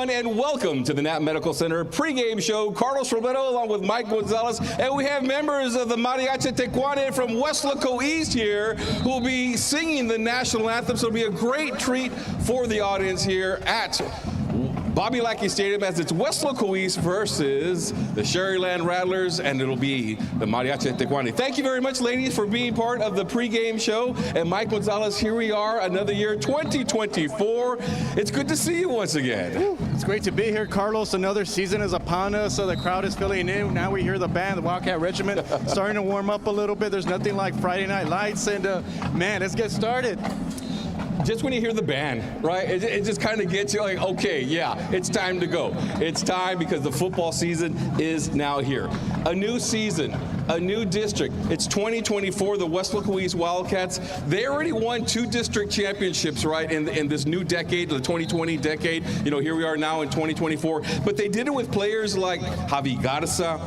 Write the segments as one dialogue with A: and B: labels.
A: everyone, and welcome to the Knapp Medical Center pregame show. Carlos Robledo along with Mike Gonzalez, and we have members of the Mariachi Tecuane from Weslaco East here who will be singing the national anthem, so it'll be a great treat for the audience here at Bobby Lackey Stadium as it's Weslaco East versus the Sherryland Rattlers, and it'll be the Mariachi Tecuane. Thank you very much, ladies, for being part of the pregame show. And Mike Gonzalez, here we are, another year, 2024. It's good to see you once again.
B: It's great to be here, Carlos. Another season is upon us, so the crowd is filling in. Now we hear the band, the Wildcat Regiment, starting to warm up a little bit. There's nothing like Friday Night Lights, and man, let's get started.
A: Just when you hear the band, right, it just kind of gets you like, okay, yeah, it's time to go. It's time because the football season is now here. A new season, a new district. It's 2024, the Weslaco East Wildcats. They already won 2 district championships, right, in this new decade, the 2020 decade. You know, here we are now in 2024. But they did it with players like Javi Garza,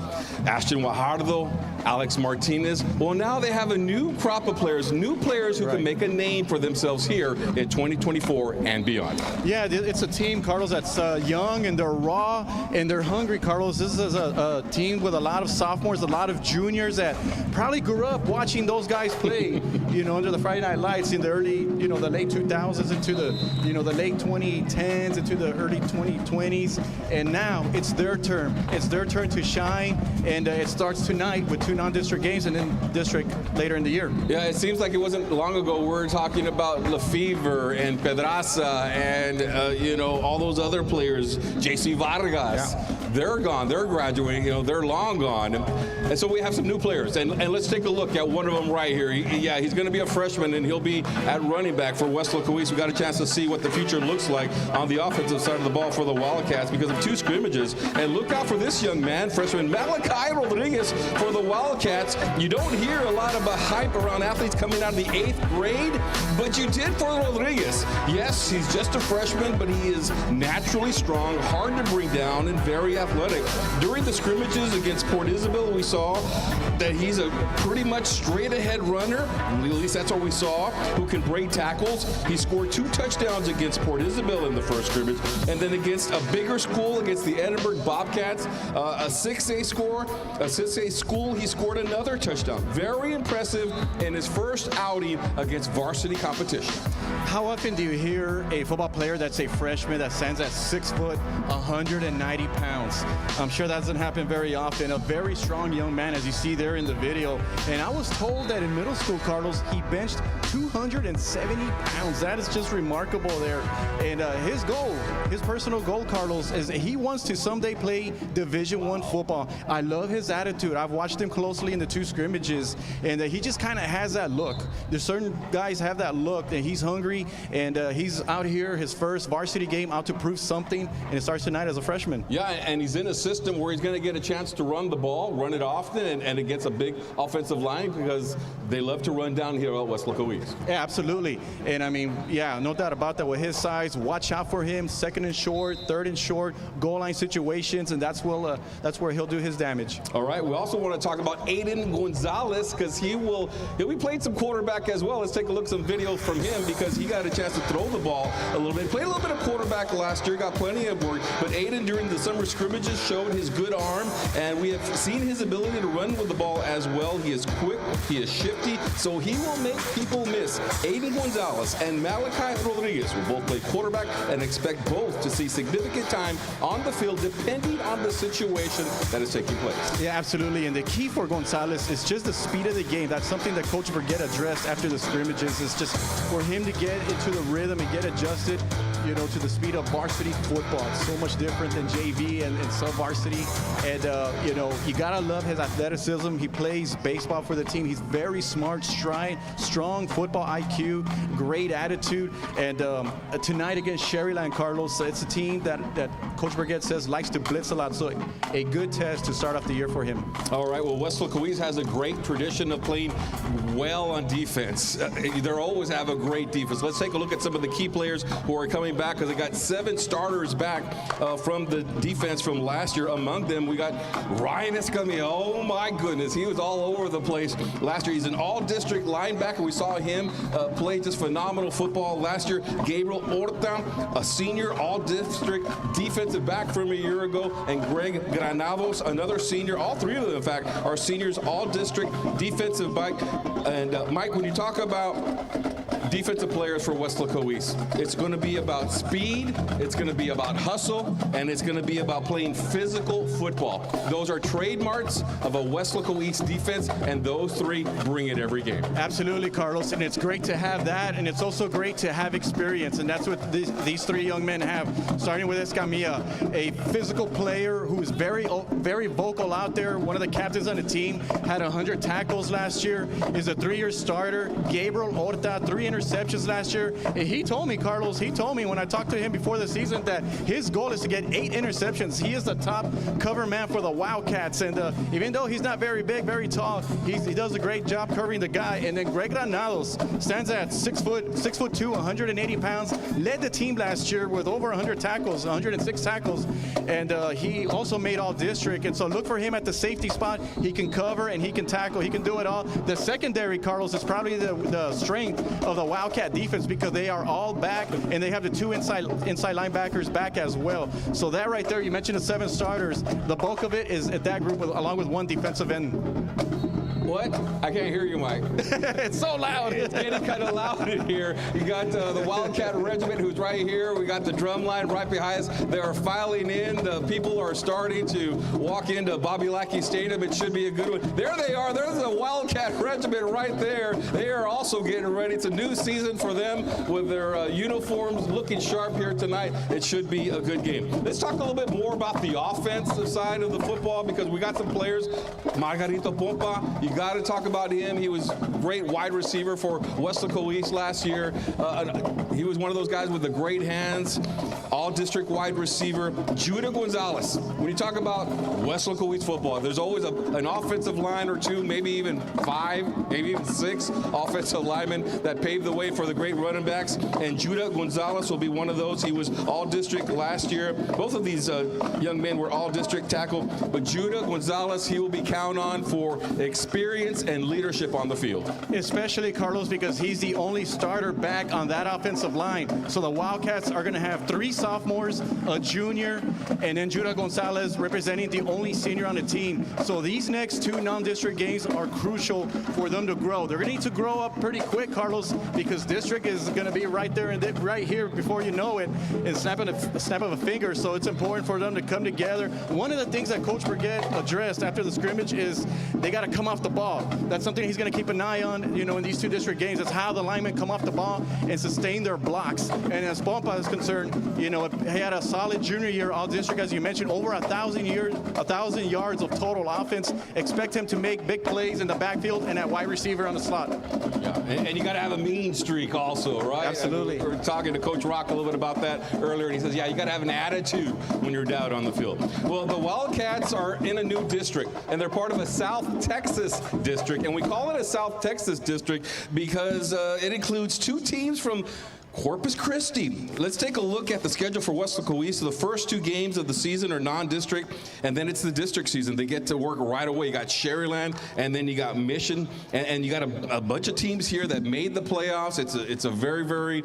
A: Ashton Guajardo, Alex Martinez. Well, now they have a new crop of players who can make a name for themselves here in 2024 and beyond.
B: Yeah, it's a team, Carlos, that's young and they're raw and they're hungry, Carlos. This is a team with a lot of sophomores, a lot of juniors that probably grew up watching those guys play, you know, under the Friday Night Lights in the early, you know, the late 2000s into the, you know, the late 2010s into the early 2020s. And now it's their turn. It's their turn to shine, and it starts tonight with 2 non-district games and then district later in the year.
A: Yeah, it seems like it wasn't long ago we were talking about Lefevre and Pedraza and, you know, all those other players, J.C. Vargas. Yeah. They're gone. They're graduating. You know, they're long gone. And so we have some new players. And let's take a look at one of them right here. He's going to be a freshman, and he'll be at running back for Weslaco East. We got a chance to see what the future looks like on the offensive side of the ball for the Wildcats because of 2 scrimmages. And look out for this young man, freshman Malachi Rodriguez for the Wildcats. You don't hear a lot of a hype around athletes coming out of the 8th grade, but you did for Rodriguez. Yes, he's just a freshman, but he is naturally strong, hard to bring down, and very athletic. During the scrimmages against Port Isabel, we saw that he's a pretty much straight ahead runner, at least that's what we saw, who can break tackles. He scored 2 touchdowns against Port Isabel in the first scrimmage, and then against a bigger school, against the Edinburgh Bobcats, a 6A school, he scored another touchdown. Very impressive in his first outing against varsity competition.
B: How often do you hear a football player that's a freshman that stands at 6 foot, 190 pounds? I'm sure that doesn't happen very often. A very strong young man, as you see there in the video. And I was told that in middle school, Carlos, he benched 270 pounds. That is just remarkable there. And his goal, his personal goal, Carlos, is he wants to someday play Division I football. I love his attitude. I've watched him closely in the 2 scrimmages, and he just kind of has that look. There's certain guys have that look, that he's hungry, and he's out here, his first varsity game, out to prove something, and it starts tonight as a freshman.
A: Yeah, and he's in a system where he's going to get a chance to run the ball, run it often, and against a big offensive line because they love to run downhill at Weslaco East.
B: Yeah, absolutely. And I mean, yeah, no doubt about that. With his size, watch out for him. 2nd and short, 3rd and short, goal line situations, and that's where he'll do his damage.
A: All right. We also want to talk about Aiden Gonzalez because he'll be playing some quarterback as well. Let's take a look at some video from him because he got a chance to throw the ball a little bit. Played a little bit of quarterback last year, got plenty of work. But Aiden during the summer scrimmages showed his good arm, and we have seen his ability to run with the ball as well. He is quick, he is shifty, so he will make people miss. Aiden Gonzalez and Malachi Rodriguez will both play quarterback and expect both to see significant time on the field depending on the situation that is taking place.
B: Yeah, absolutely. And the key for Gonzalez is just the speed of the game. That's something that Coach Burgett addressed after the scrimmages, is just for him to get into the rhythm and get adjusted, you know, to the speed of varsity football. It's so much different than JV and sub-varsity. And, you know, you got to love his athleticism. He plays baseball for the team. He's very smart, strong football IQ, great attitude. And tonight against Sherryland, Carlos, it's a team that Coach Burgett says likes to blitz a lot. So a good test to start off the year for him.
A: All right. Well, Weslaco East has a great tradition of playing well on defense. They always have a great defense. Let's take a look at some of the key players who are coming coming back because they got 7 starters back from the defense from last year. Among them, we got Ryan Escamilla. Oh my goodness, he was all over the place last year. He's an all-district linebacker. We saw him play just phenomenal football last year. Gabriel Horta, a senior all-district defensive back from a year ago, and Greg Granados, another senior. All 3 of them, in fact, are seniors, all-district defensive back. And Mike, when you talk about defensive players for Weslaco East, it's going to be about speed, it's going to be about hustle, and it's going to be about playing physical football. Those are trademarks of a Weslaco East defense, and those 3 bring it every game.
B: Absolutely, Carlos, and it's great to have that, and it's also great to have experience, and that's what these 3 young men have, starting with Escamilla, a physical player who is very vocal out there. One of the captains on the team, had 100 tackles last year, is a 3-year starter. Gabriel Horta, 3 interceptions last year. And he told me, Carlos, when I talked to him before the season that his goal is to get 8 interceptions. He is the top cover man for the Wildcats, and even though he's not very big, very tall, he does a great job covering the guy. And then Greg Granados stands at 6'2", 180 pounds, led the team last year with over 100 tackles, 106 tackles, and he also made all-district. And so look for him at the safety spot. He can cover and he can tackle. He can do it all. The secondary, Carlos, is probably the strength of the Wildcat defense because they are all back, and they have the 2 inside linebackers back as well. So that right there, you mentioned the 7 starters. The bulk of it is at that group, along with 1 defensive end.
A: What? I can't hear you, Mike.
B: It's so loud.
A: It's getting kind of loud in here. You got the Wildcat Regiment, who's right here. We got the drum line right behind us. They are filing in. The people are starting to walk into Bobby Lackey Stadium. It should be a good one. There they are. There's the Wildcat Regiment right there. They are also getting ready. It's a new season for them with their uniforms looking sharp here tonight. It should be a good game. Let's talk a little bit more about the offensive side of the football because we got some players. Margarito Pompa, you got to talk about him. He was a great wide receiver for Weslaco East last year. He was one of those guys with the great hands, all-district wide receiver. Judah Gonzalez. When you talk about Weslaco East football, there's always an offensive line or 2, maybe even 5, maybe even 6 offensive linemen that paved the way for the great running backs, and Judah Gonzalez will be one of those. He was all-district last year. Both of these young men were all-district tackle, but Judah Gonzalez, he will be counted on for experience and leadership on the field.
B: Especially, Carlos, because he's the only starter back on that offensive line. So the Wildcats are going to have 3 sophomores, a junior, and then Judah Gonzalez representing the only senior on the team. So these next 2 non-district games are crucial for them to grow. They're going to need to grow up pretty quick, Carlos, because district is going to be right there and right here before you know it, and snap of a finger. So it's important for them to come together. One of the things that Coach Burgett addressed after the scrimmage is they got to come off the ball. That's something he's going to keep an eye on, in these 2 district games. It's how the linemen come off the ball and sustain their blocks. And as Pompa is concerned, he had a solid junior year all district, as you mentioned, over 1,000 yards of total offense. Expect him to make big plays in the backfield and at wide receiver on the slot.
A: Yeah, and you got to have a mean streak also, right?
B: Absolutely.
A: We were talking to Coach Rock a little bit about that earlier, and he says, yeah, you got to have an attitude when you're down on the field. Well, the Wildcats are in a new district, and they're part of a South Texas district, and we call it a South Texas district because it includes 2 teams from Corpus Christi. Let's take a look at the schedule for Weslaco East. So the first 2 games of the season are non-district, and then it's the district season. They get to work right away. You got Sherryland, and then you got Mission, and you got a bunch of teams here that made the playoffs. It's a very, very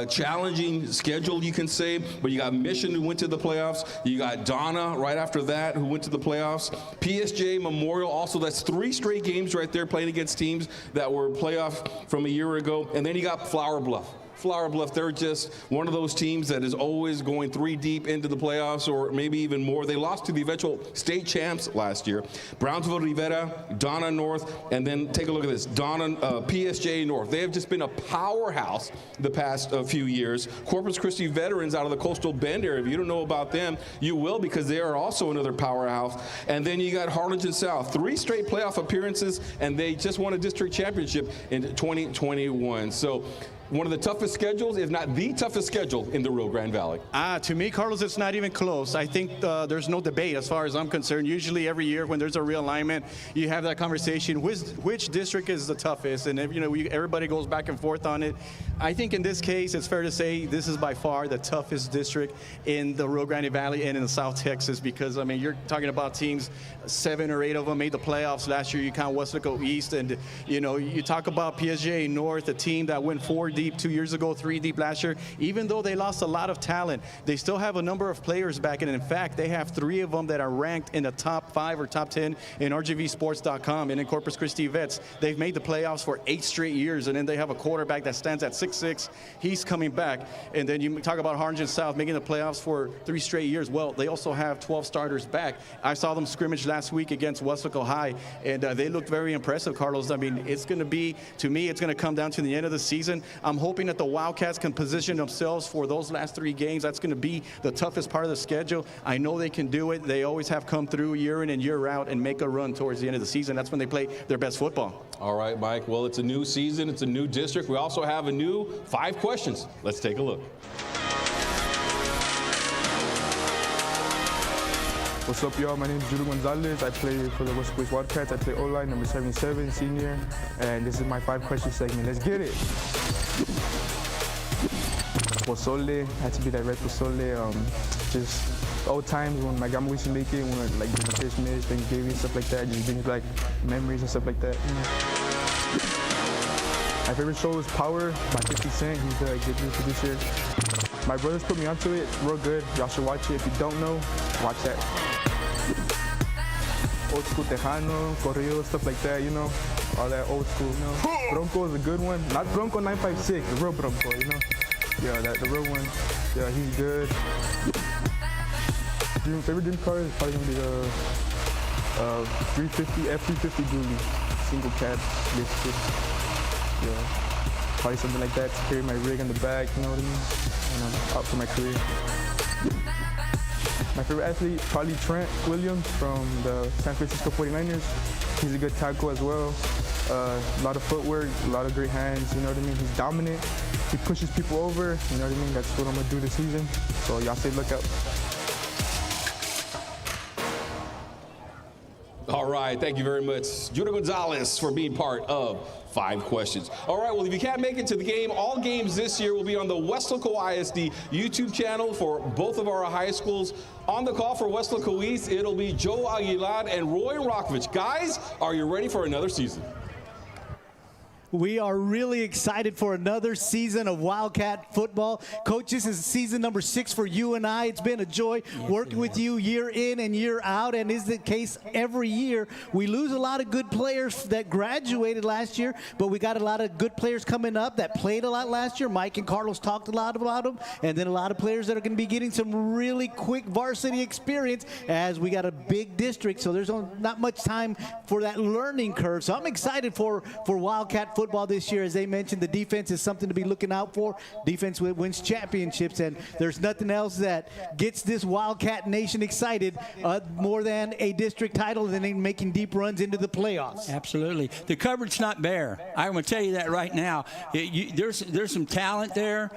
A: challenging schedule, you can say, but you got Mission who went to the playoffs. You got Donna right after that who went to the playoffs. PSJ Memorial also, that's 3 straight games right there playing against teams that were playoff from a year ago. And then you got Flower Bluff. Flower Bluff, they're just one of those teams that is always going 3 deep into the playoffs, or maybe even more. They lost to the eventual state champs last year. Brownsville Rivera, Donna North, and then take a look at this, PSJ North. They have just been a powerhouse the past few years. Corpus Christi veterans out of the Coastal Bend area. If you don't know about them, you will, because they are also another powerhouse. And then you got Harlingen South, 3 straight playoff appearances, and they just won a district championship in 2021. So one of the toughest schedules, if not the toughest schedule in the Rio Grande Valley.
B: To me, Carlos, it's not even close. I think there's no debate as far as I'm concerned. Usually every year when there's a realignment, you have that conversation, which district is the toughest, and everybody goes back and forth on it. I think in this case, it's fair to say this is by far the toughest district in the Rio Grande Valley and in South Texas, because, I mean, you're talking about teams, 7 or 8 of them made the playoffs last year. You count Westlaco East, and, you talk about PSG North, a team that went 4 deep 2 years ago, 3 deep last year. Even though they lost a lot of talent, they still have a number of players back, and in fact, they have 3 of them that are ranked in the top 5 or top 10 in RGVsports.com, and in Corpus Christi Vets. They've made the playoffs for 8 straight years, and then they have a quarterback that stands at 6'6". He's coming back. And then you talk about Harlingen South making the playoffs for 3 straight years. Well, they also have 12 starters back. I saw them scrimmage last week against Westlaco High, and they looked very impressive, Carlos. I mean, it's going to be, to me, it's going to come down to the end of the season. I'm hoping that the Wildcats can position themselves for those last 3 games. That's going to be the toughest part of the schedule. I know they can do it. They always have come through year in and year out and make a run towards the end of the season. That's when they play their best football.
A: All right, Mike. Well, it's a new season. It's a new district. We also have a new 5 questions. Let's take a look.
C: What's up, y'all? My name is Judo Gonzalez. I play for the West Coast Wildcats. I play O-line, number 77, senior. And this is my 5-question segment. Let's get it. Pozole, had to be that red pozole. Just old times when my grandma used to make it, when like during Christmas, Thanksgiving, stuff like that. Just brings back memories and stuff like that. My favorite show is Power by 50 Cent. He's the executive producer. My brothers put me onto it. Real good. Y'all should watch it. If you don't know, watch that. Old school Tejano, corrido, stuff like that, all that old school. Bronco is a good one. Not Bronco 956, the real Bronco, Yeah, the real one. Yeah, he's good. Favorite dream car is probably gonna be the 350 F350 dually, single cab, basically. Yeah, probably something like that to carry my rig on the back, you know what I mean? And I'm out for my career. My favorite athlete, probably Trent Williams from the San Francisco 49ers. He's a good tackle as well. A lot of footwork, a lot of great hands, you know what I mean? He's dominant. He pushes people over, you know what I mean? That's what I'm gonna do this season. So y'all stay lookout.
A: All right, thank you very much, Judo Gonzalez, for being part of 5 questions. All right, well, if you can't make it to the game, all games this year will be on the Westlaco ISD YouTube channel for both of our high schools. On the call for Westlaco East, it'll be Joe Aguilar and Roy Rokovich. Guys, are you ready for another season?
D: We are really excited for another season of Wildcat football. Coach, this is season number 6 for you and I. It's been a joy working with you year in and year out, and is the case every year. We lose a lot of good players that graduated last year, but we got a lot of good players coming up that played a lot last year. Mike and Carlos talked a lot about them, and then a lot of players that are going to be getting some really quick varsity experience as we got a big district, so there's not much time for that learning curve. So I'm excited for Wildcat football this year. As they mentioned, the defense is something to be looking out for. Defense wins championships, and there's nothing else that gets this Wildcat Nation excited more than a district title and then making deep runs into the playoffs.
E: Absolutely. The cupboard's not bare. I'm going to tell you that right now. There's some talent there,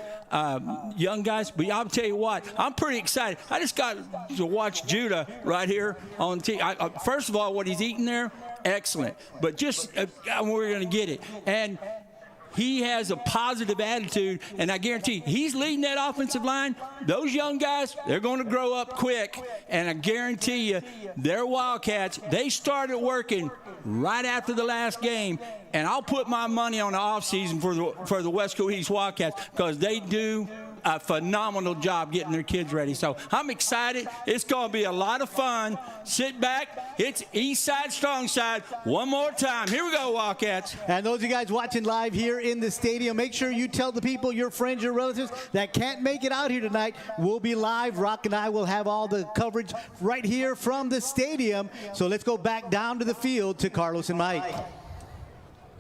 E: young guys, but I'll tell you what, I'm pretty excited. I just got to watch Judah right here on TV. First of all, what he's eating there, excellent. But just we're going to get it. And he has a positive attitude, and I guarantee he's leading that offensive line. Those young guys, they're going to grow up quick, and I guarantee you, they're Wildcats. They started working right after the last game, and I'll put my money on the offseason for the West Coast East Wildcats because they do a phenomenal job getting their kids ready. So I'm excited. It's going to be a lot of fun. Sit back. It's East Side, Strong Side. One more time. Here we go, Wildcats.
D: And those of you guys watching live here in the stadium, make sure you tell the people, your friends, your relatives that can't make it out here tonight. We'll be live. Rock and I will have all the coverage right here from the stadium. So let's go back down to the field to Carlos and Mike.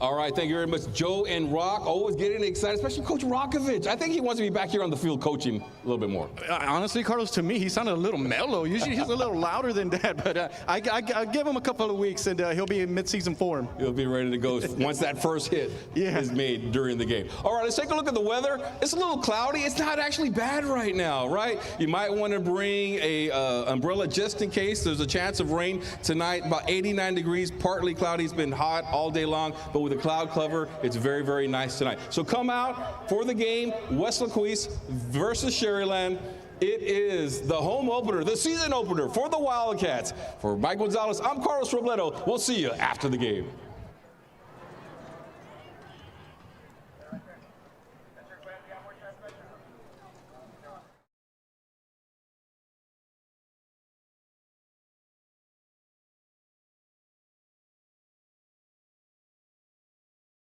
A: All right, thank you very much, Joe and Rock. Always getting excited, especially Coach Rockovich. I think he wants to be back here on the field coaching a little bit more.
B: Honestly, Carlos, to me, he sounded a little mellow. Usually he's a little louder than that, but I give him a couple of weeks, and he'll be in mid-season form.
A: He'll be ready to go once that first hit is made during the game. All right, let's take a look at the weather. It's a little cloudy. It's not actually bad right now, right? You might want to bring a umbrella just in case. There's a chance of rain tonight, about 89 degrees, partly cloudy. It's been hot all day long, but with a cloud cover, it's very, very nice tonight. So come out for the game, West Laquise versus Sherryland. It is the home opener, the season opener for the Wildcats. For Mike Gonzalez, I'm Carlos Robledo. We'll see you after the game.